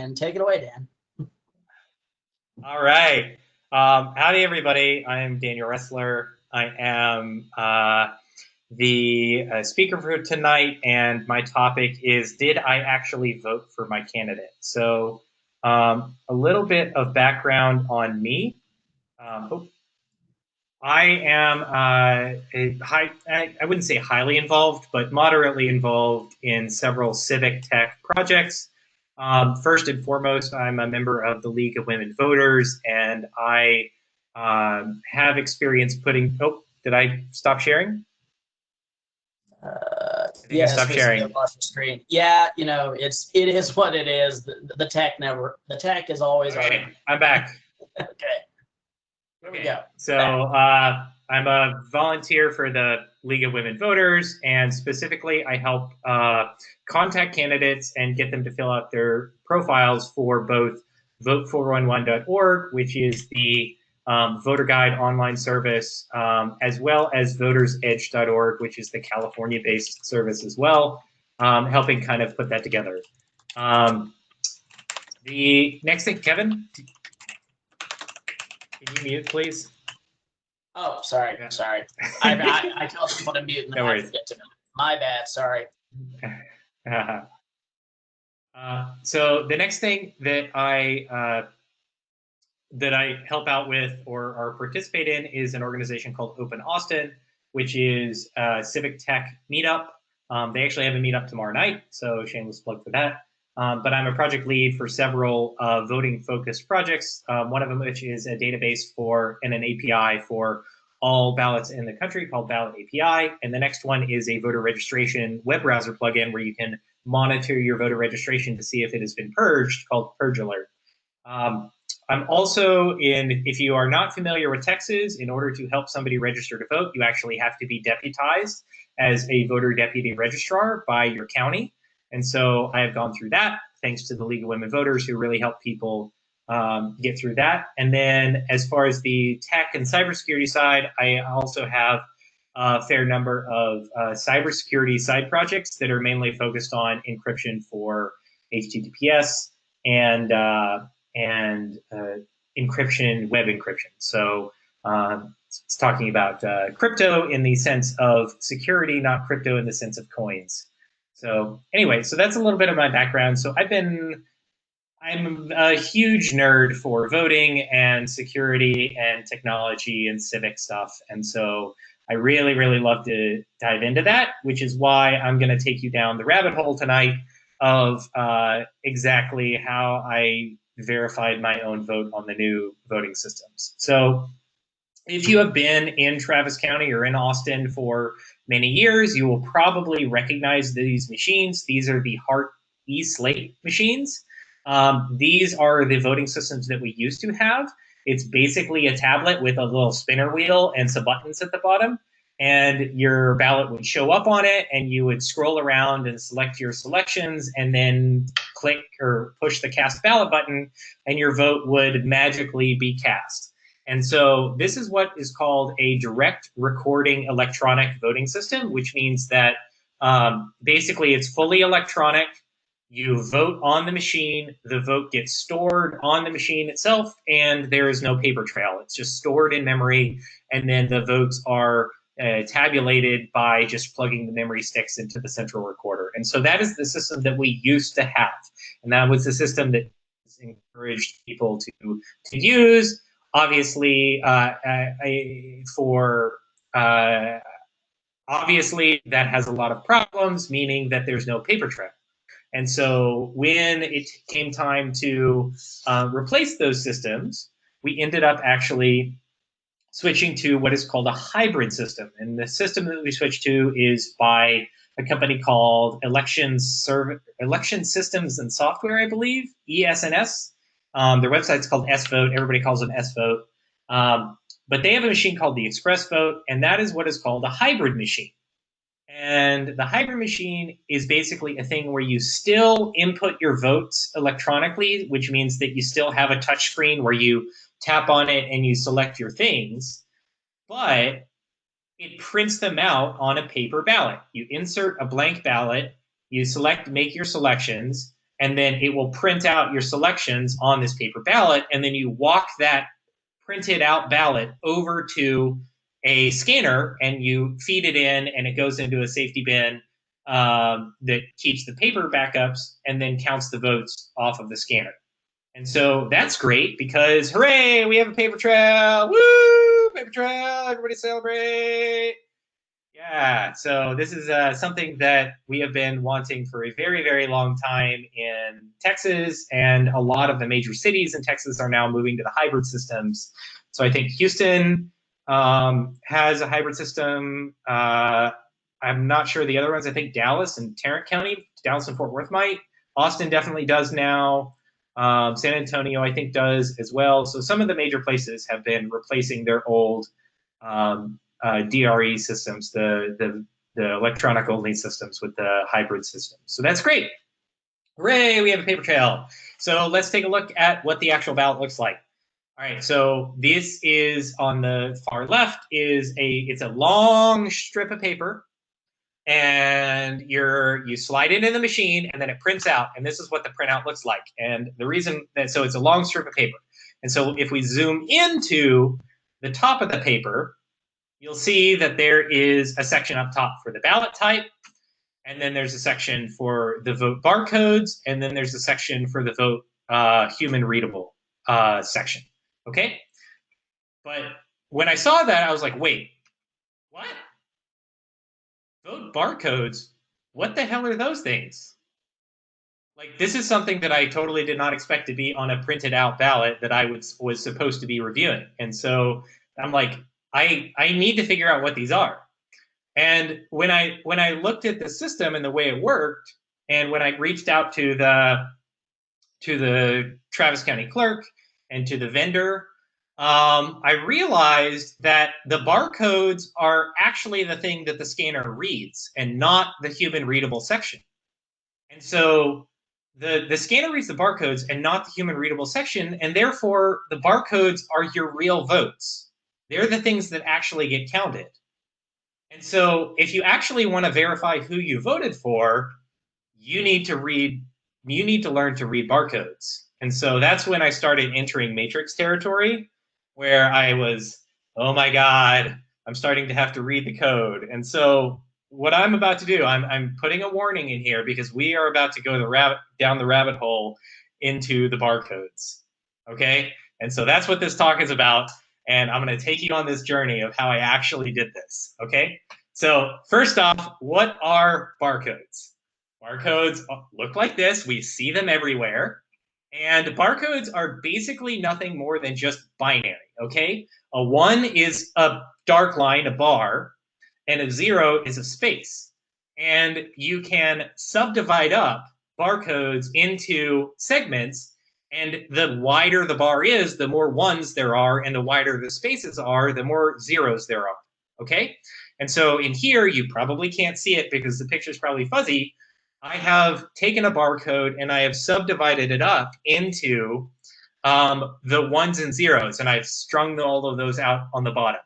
and take it away, Dan. All right. Howdy, everybody. I'm Daniel Roesler. I am the speaker for tonight, and my topic is, did I actually vote for my candidate? So a little bit of background on me. I am I wouldn't say highly involved, but moderately involved in several civic tech projects. First and foremost, I'm a member of the League of Women Voters, and I have experience putting. Oh, did I stop sharing? Yeah, stop sharing. Lost the screen. Yeah, you know, it is what it is. The tech is always okay. I'm back. Okay. Here we go. So I'm a volunteer for the League of Women Voters, and specifically I help contact candidates and get them to fill out their profiles for both vote411.org, which is the voter guide online service, as well as votersedge.org, which is the California-based service as well, helping kind of put that together. The next thing, Kevin, can you mute, please? Oh, sorry. Yeah. Sorry. I tell people to mute and then I forget to mute. My bad. Sorry. So the next thing that I help out with or participate in is an organization called OpenAustin, which is a civic tech meetup. They actually have a meetup tomorrow night, so shameless plug for that. But I'm a project lead for several voting-focused projects, one of them which is a database and an API for all ballots in the country called Ballot API. And the next one is a voter registration web browser plugin where you can monitor your voter registration to see if it has been purged, called Purge Alert. I'm also if you are not familiar with Texas, in order to help somebody register to vote, you actually have to be deputized as a voter deputy registrar by your county. And so I have gone through that, thanks to the League of Women Voters, who really help people get through that. And then as far as the tech and cybersecurity side, I also have a fair number of cybersecurity side projects that are mainly focused on encryption for HTTPS and encryption, web encryption. So it's talking about crypto in the sense of security, not crypto in the sense of coins. So anyway, so that's a little bit of my background. So I'm a huge nerd for voting and security and technology and civic stuff. And so I really, really love to dive into that, which is why I'm going to take you down the rabbit hole tonight of exactly how I verified my own vote on the new voting systems. So if you have been in Travis County or in Austin for many years, you will probably recognize these machines. These are the Hart E-Slate machines. These are the voting systems that we used to have. It's basically a tablet with a little spinner wheel and some buttons at the bottom. And your ballot would show up on it, and you would scroll around and select your selections, and then click or push the cast ballot button, and your vote would magically be cast. And so this is what is called a direct recording electronic voting system, which means that basically it's fully electronic. You vote on the machine, the vote gets stored on the machine itself, and there is no paper trail. It's just stored in memory, and then the votes are tabulated by just plugging the memory sticks into the central recorder. And so that is the system that we used to have. And that was the system that encouraged people to use. Obviously, obviously that has a lot of problems, meaning that there's no paper trail. And so when it came time to replace those systems, we ended up actually switching to what is called a hybrid system. And the system that we switched to is by a company called Election Systems and Software, I believe, ESNS. Their website's called S-Vote. Everybody calls them S-Vote. But they have a machine called the Express Vote, and that is what is called a hybrid machine. And the hybrid machine is basically a thing where you still input your votes electronically, which means that you still have a touch screen where you tap on it and you select your things, but it prints them out on a paper ballot. You insert a blank ballot, you make your selections, and then it will print out your selections on this paper ballot, and then you walk that printed out ballot over to a scanner, and you feed it in, and it goes into a safety bin that keeps the paper backups and then counts the votes off of the scanner. And so that's great because, hooray, we have a paper trail. Woo, paper trail, everybody celebrate. Yeah, so this is something that we have been wanting for a very, very long time in Texas, and a lot of the major cities in Texas are now moving to the hybrid systems. So I think Houston has a hybrid system. I'm not sure the other ones. I think Dallas and Tarrant County, Dallas and Fort Worth might. Austin definitely does now. San Antonio, I think, does as well. So some of the major places have been replacing their old DRE systems, the electronic only systems, with the hybrid systems. So that's great. Hooray, we have a paper trail. So let's take a look at what the actual ballot looks like. All right, so this is on the far left it's a long strip of paper, and you slide it in the machine, and then it prints out, and this is what the printout looks like. And the reason that, so it's a long strip of paper. And so if we zoom into the top of the paper, you'll see that there is a section up top for the ballot type, and then there's a section for the vote barcodes, and then there's a section for the vote human readable section, okay? But when I saw that, I was like, wait, what? Vote barcodes? What the hell are those things? Like, this is something that I totally did not expect to be on a printed out ballot that I was supposed to be reviewing. And so I'm like, I need to figure out what these are. And when I looked at the system and the way it worked, and when I reached out to the Travis County clerk and to the vendor, I realized that the barcodes are actually the thing that the scanner reads and not the human readable section. And so the scanner reads the barcodes and not the human readable section, and therefore the barcodes are your real votes. They're the things that actually get counted. And so if you actually want to verify who you voted for, you need to learn to read barcodes. And so that's when I started entering matrix territory, where I was, oh my God, I'm starting to have to read the code. And so what I'm about to do, I'm putting a warning in here because we are about to go down the rabbit hole into the barcodes, okay? And so that's what this talk is about. And I'm going to take you on this journey of how I actually did this, okay? So first off, what are barcodes? Barcodes look like this. We see them everywhere. And barcodes are basically nothing more than just binary, okay? A 1 is a dark line, a bar, and a 0 is a space. And you can subdivide up barcodes into segments, and the wider the bar is, the more 1s there are, and the wider the spaces are, the more 0s there are, okay? And so in here, you probably can't see it because the picture's probably fuzzy. I have taken a barcode and I have subdivided it up into the 1s and 0s, and I've strung all of those out on the bottom.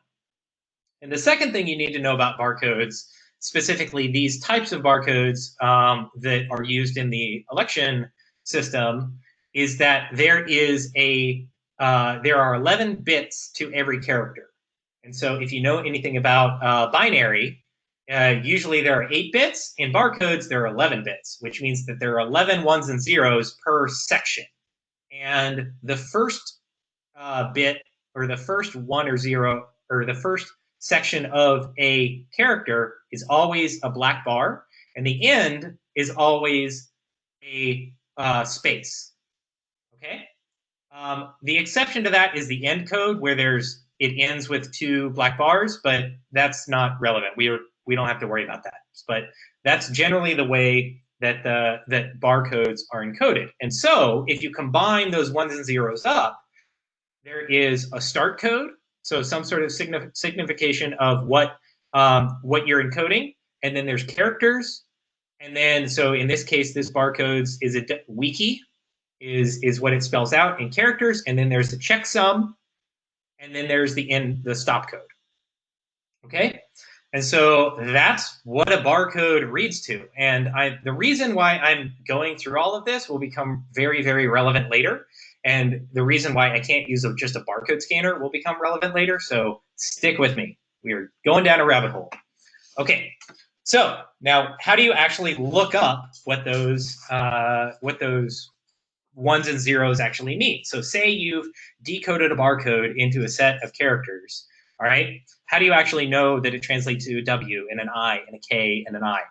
And the second thing you need to know about barcodes, specifically these types of barcodes that are used in the election system, is that there are 11 bits to every character. And so if you know anything about binary, usually there are 8 bits. In barcodes, there are 11 bits, which means that there are 11 1s and 0s per section. And the first bit, or the first 1 or 0, or the first section of a character is always a black bar, and the end is always a space. Okay? The exception to that is the end code, where it ends with 2 black bars, but that's not relevant. We don't have to worry about that. But that's generally the way that that barcodes are encoded. And so if you combine those 1s and 0s up, there is a start code, so some sort of signification of what you're encoding, and then there's characters, and then so in this case, this barcodes is a wiki, is what it spells out in characters, and then there's the checksum, and then there's the stop code. Okay, And so that's what a barcode reads to. And the reason why I'm going through all of this will become very, very relevant later. And the reason why I can't use just a barcode scanner will become relevant later. So stick with me. We are going down a rabbit hole. Okay. So now, how do you actually look up what those ones and zeros actually mean? So say you've decoded a barcode into a set of characters. All right. How do you actually know that it translates to a W and an I and a K and an I?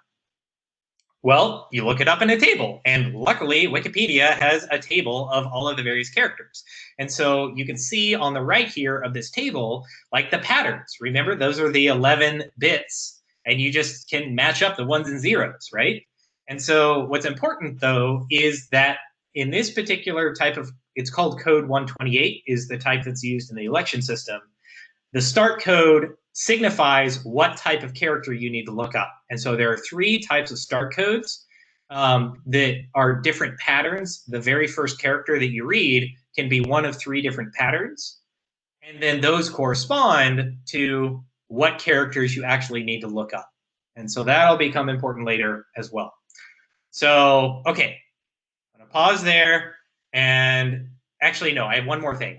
Well, you look it up in a table, and luckily Wikipedia has a table of all of the various characters. And so you can see on the right here of this table, like the patterns. Remember, those are the 11 bits, and you just can match up the ones and zeros, right? And so what's important, though, is that in this particular type of, it's called code 128, is the type that's used in the election system. The start code signifies what type of character you need to look up. And so there are 3 types of start codes that are different patterns. The very first character that you read can be one of 3 different patterns. And then those correspond to what characters you actually need to look up. And so that'll become important later as well. So, okay, I'm going to pause there. And actually, no, I have one more thing.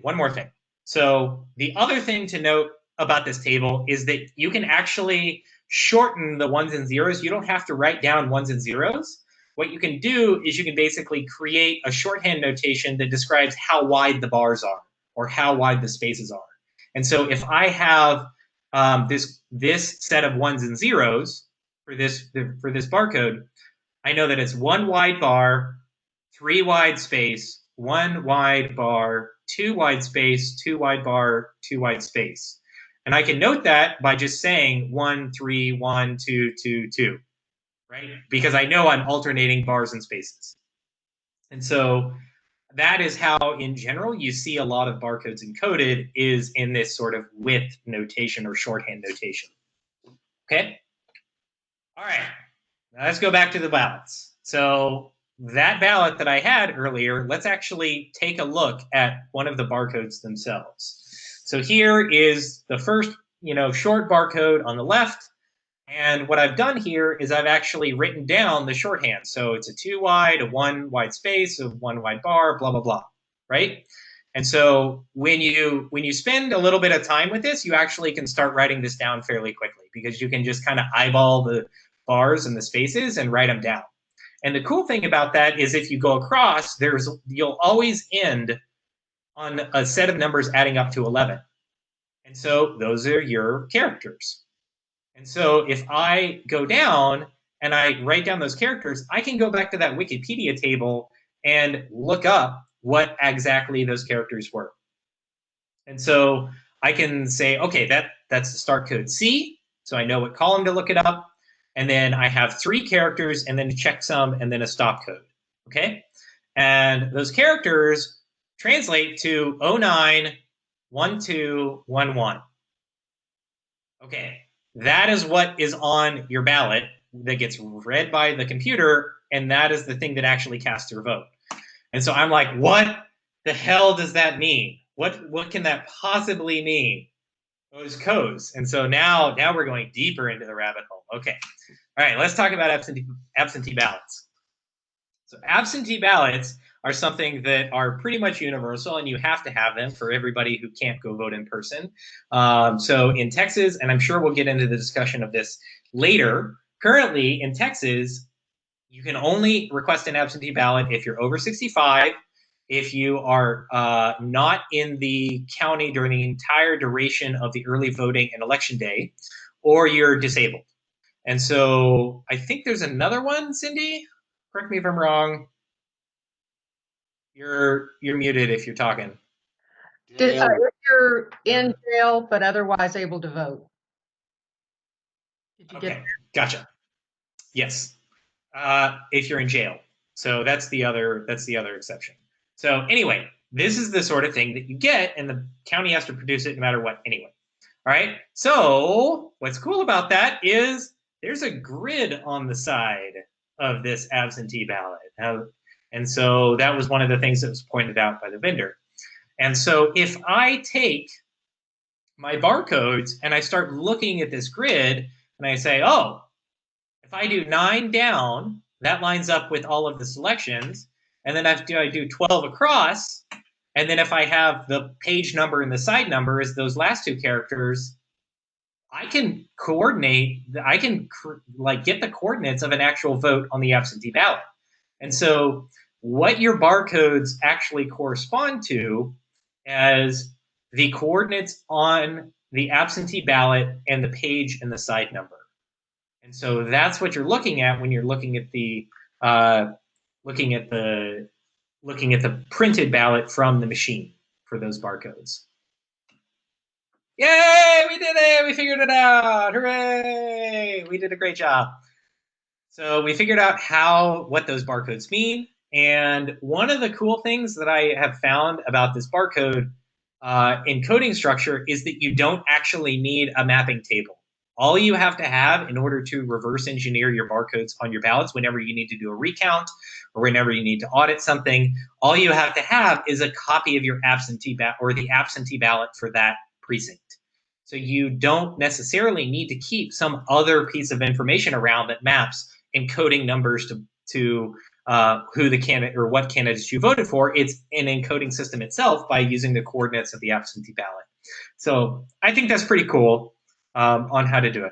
So the other thing to note about this table is that you can actually shorten the ones and zeros. You don't have to write down ones and zeros. What you can do is you can basically create a shorthand notation that describes how wide the bars are or how wide the spaces are. And so if I have this set of ones and zeros for this barcode, I know that it's 1 wide bar, 3 wide space, 1 wide bar, 2 wide space, 2 wide bar, 2 wide space. And I can note that by just saying 1, 3, 1, 2, 2, 2, right? Because I know I'm alternating bars and spaces. And so that is how, in general, you see a lot of barcodes encoded is in this sort of width notation or shorthand notation. Okay? All right. Now let's go back to the ballots. So that ballot that I had earlier, let's actually take a look at one of the barcodes themselves. So here is the first, short barcode on the left. And what I've done here is I've actually written down the shorthand. So it's a 2 wide, a 1 wide space, a 1 wide bar, blah, blah, blah, right? And so when you spend a little bit of time with this, you actually can start writing this down fairly quickly because you can just kind of eyeball the bars and the spaces and write them down. And the cool thing about that is if you go across, you'll always end on a set of numbers adding up to 11. And so those are your characters. And so if I go down and I write down those characters, I can go back to that Wikipedia table and look up what exactly those characters were. And so I can say, okay, that's the start code C. So I know what column to look it up. And then I have 3 characters and then a checksum and then a stop code. Okay. And those characters translate to 091211. Okay. That is what is on your ballot that gets read by the computer, and that is the thing that actually casts your vote. And so I'm like, what the hell does that mean? What can that possibly mean? Those codes. And so now we're going deeper into the rabbit hole. Okay. All right, let's talk about absentee ballots. So absentee ballots are something that are pretty much universal, and you have to have them for everybody who can't go vote in person. So in Texas, and I'm sure we'll get into the discussion of this later, currently in Texas, you can only request an absentee ballot if you're over 65, if you are not in the county during the entire duration of the early voting and election day, or you're disabled. And so I think there's another one, Cindy. Correct me if I'm wrong. You're muted if you're talking. If you're in jail but otherwise able to vote. Did you get that? Gotcha. Yes. If you're in jail. So that's the other exception. So anyway, this is the sort of thing that you get, and the county has to produce it no matter what anyway. All right. So what's cool about that is there's a grid on the side of this absentee ballot. And so that was one of the things that was pointed out by the vendor. And so if I take my barcodes and I start looking at this grid, and I say, oh, if I do 9 down, that lines up with all of the selections, and then after I do 12 across, and then if I have the page number and the side number as those last 2 characters, I can coordinate, I can like get the coordinates of an actual vote on the absentee ballot. And so what your barcodes actually correspond to as the coordinates on the absentee ballot and the page and the side number. And so that's what you're looking at when you're looking at the printed ballot from the machine for those barcodes. Yay, we did it! We figured it out! Hooray! We did a great job. So we figured out what those barcodes mean. And one of the cool things that I have found about this barcode encoding structure is that you don't actually need a mapping table. All you have to have in order to reverse engineer your barcodes on your ballots whenever you need to do a recount or whenever you need to audit something, all you have to have is a copy of your absentee ballot or the absentee ballot for that precinct. So you don't necessarily need to keep some other piece of information around that maps encoding numbers to who the candidate or what candidates you voted for. It's an encoding system itself by using the coordinates of the absentee ballot. So I think that's pretty cool on how to do it.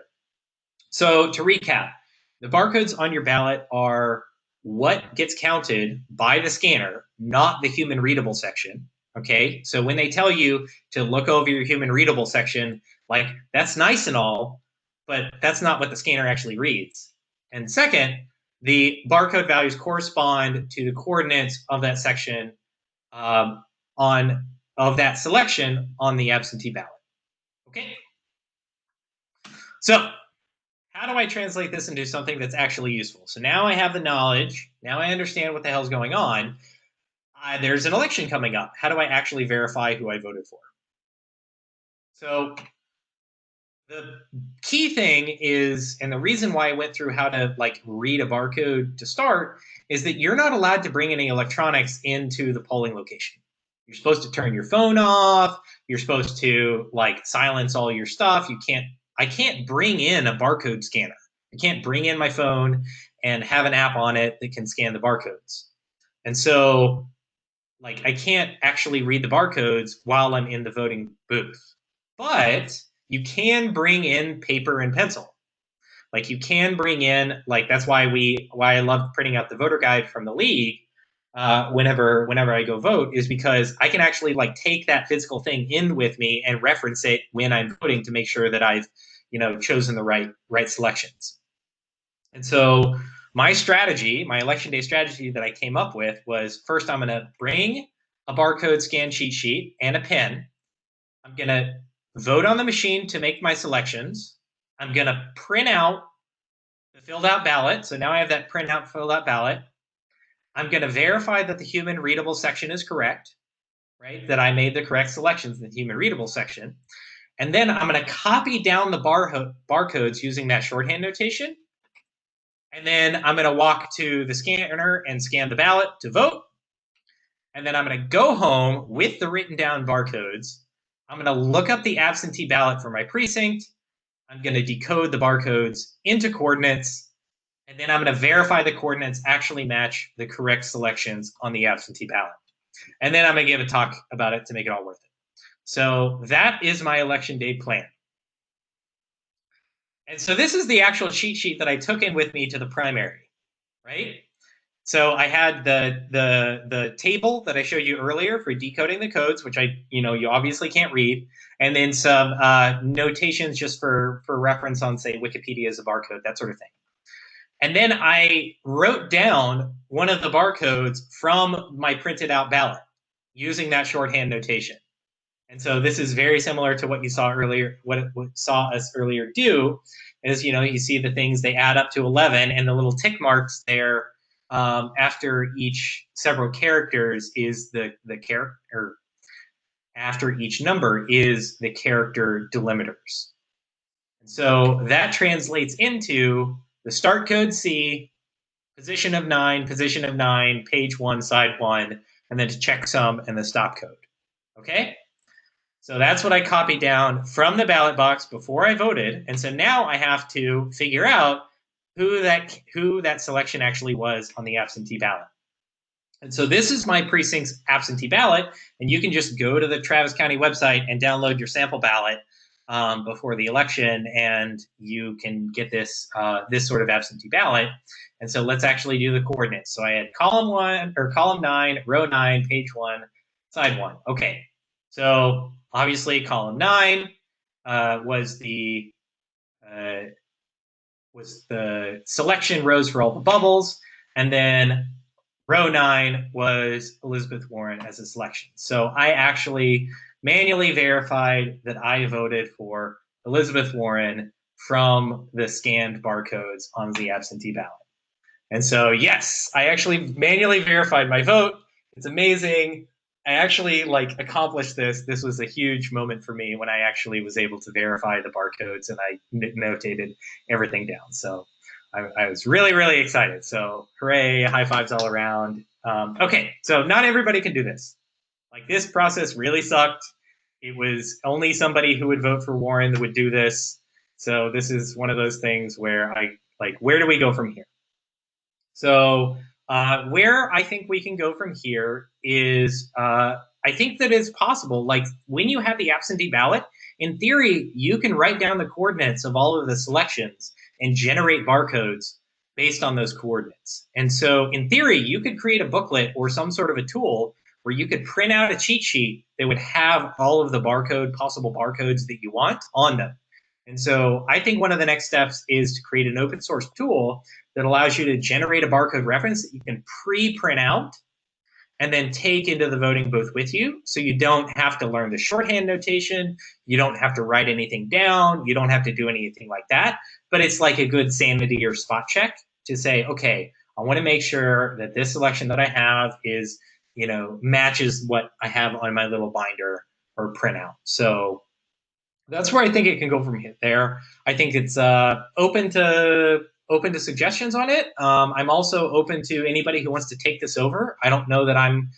So to recap, the barcodes on your ballot are what gets counted by the scanner, not the human readable section. Okay, so when they tell you to look over your human readable section, like that's nice and all, but that's not what the scanner actually reads. And second, the barcode values correspond to the coordinates of that section of that selection on the absentee ballot. Okay. So how do I translate this into something that's actually useful? So now I have the knowledge. Now I understand what the hell's going on. There's an election coming up. How do I actually verify who I voted for? So the key thing is, and the reason why I went through how to like read a barcode to start, is that you're not allowed to bring any electronics into the polling location. You're supposed to turn your phone off. You're supposed to like silence all your stuff. I can't bring in a barcode scanner. I can't bring in my phone and have an app on it that can scan the barcodes. And so like I can't actually read the barcodes while I'm in the voting booth. But you can bring in paper and pencil. Like you can bring in, like that's why I love printing out the voter guide from the league whenever I go vote, is because I can actually like take that physical thing in with me and reference it when I'm voting to make sure that I've, chosen the right selections. And so my strategy, my election day strategy that I came up with was, first I'm going to bring a barcode scan cheat sheet and a pen. I'm going to vote on the machine to make my selections. I'm going to print out the filled out ballot. So now I have that print out filled out ballot. I'm going to verify that the human readable section is correct, right? That I made the correct selections in the human readable section. And then I'm going to copy down the barcodes using that shorthand notation. And then I'm going to walk to the scanner and scan the ballot to vote. And then I'm going to go home with the written down barcodes. I'm going to look up the absentee ballot for my precinct. I'm going to decode the barcodes into coordinates. And then I'm going to verify the coordinates actually match the correct selections on the absentee ballot. And then I'm going to give a talk about it to make it all worth it. So that is my election day plan. And so this is the actual cheat sheet that I took in with me to the primary, right? So I had the table that I showed you earlier for decoding the codes, which you obviously can't read, and then some notations just for reference on, say, Wikipedia as a barcode, that sort of thing. And then I wrote down one of the barcodes from my printed out ballot using that shorthand notation. And so this is very similar to what you saw earlier, what saw us earlier do, is, you see the things, they add up to 11, and the little tick marks there after each several characters is the character, or after each number is the character delimiters. And so that translates into the start code C, position of 9, page 1, side 1, and then to checksum and the stop code. Okay? So that's what I copied down from the ballot box before I voted. And so now I have to figure out who that selection actually was on the absentee ballot. And so this is my precinct's absentee ballot, and you can just go to the Travis County website and download your sample ballot before the election, and you can get this this sort of absentee ballot. And so let's actually do the coordinates. So I had column 9, row 9, page 1, side 1. Okay, so obviously column 9 was the selection rows for all the bubbles, and then row 9 was Elizabeth Warren as a selection. So I actually manually verified that I voted for Elizabeth Warren from the scanned barcodes on the absentee ballot. And so, yes, I actually manually verified my vote. It's amazing. I actually accomplished this. This was a huge moment for me when I actually was able to verify the barcodes, and I notated everything down. So I was really, really excited. So hooray, high fives all around. Okay, so not everybody can do this. This process really sucked. It was only somebody who would vote for Warren that would do this. So this is one of those things where where do we go from here? So where I think we can go from here is I think that it's possible. When you have the absentee ballot, in theory, you can write down the coordinates of all of the selections and generate barcodes based on those coordinates. And so in theory, you could create a booklet or some sort of a tool where you could print out a cheat sheet that would have all of the possible barcodes that you want on them. And so I think one of the next steps is to create an open source tool that allows you to generate a barcode reference that you can pre-print out and then take into the voting booth with you. So you don't have to learn the shorthand notation. You don't have to write anything down. You don't have to do anything like that. But it's like a good sanity or spot check to say, okay, I want to make sure that this selection that I have is, matches what I have on my little binder or printout. So that's where I think it can go from there. I think it's open to suggestions on it. I'm also open to anybody who wants to take this over. I don't know that I'm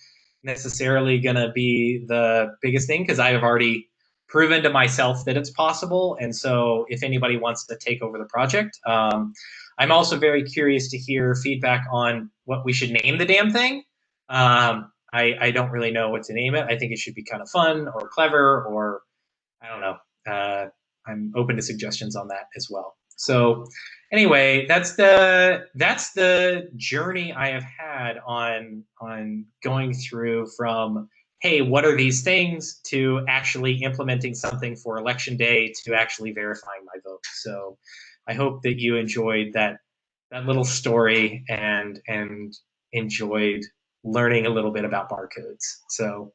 necessarily going to be the biggest thing because I have already proven to myself that it's possible. And so if anybody wants to take over the project, I'm also very curious to hear feedback on what we should name the damn thing. I don't really know what to name it. I think it should be kind of fun or clever or I don't know. I'm open to suggestions on that as well. So anyway, that's the journey I have had on going through from, hey, what are these things, to actually implementing something for election day, to actually verifying my vote. So I hope that you enjoyed that little story and enjoyed learning a little bit about barcodes. So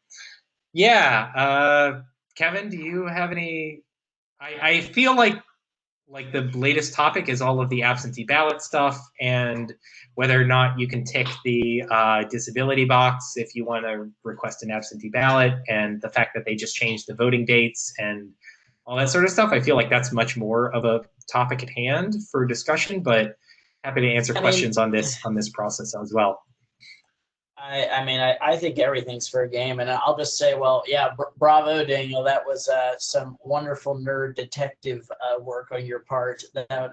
yeah, Kevin, do you have any? I feel like the latest topic is all of the absentee ballot stuff and whether or not you can tick the disability box if you want to request an absentee ballot, and the fact that they just changed the voting dates and all that sort of stuff. I feel like that's much more of a topic at hand for discussion, but happy to answer questions on this process as well. I think everything's fair game, and I'll just say, well, yeah, bravo, Daniel. That was some wonderful nerd detective work on your part. That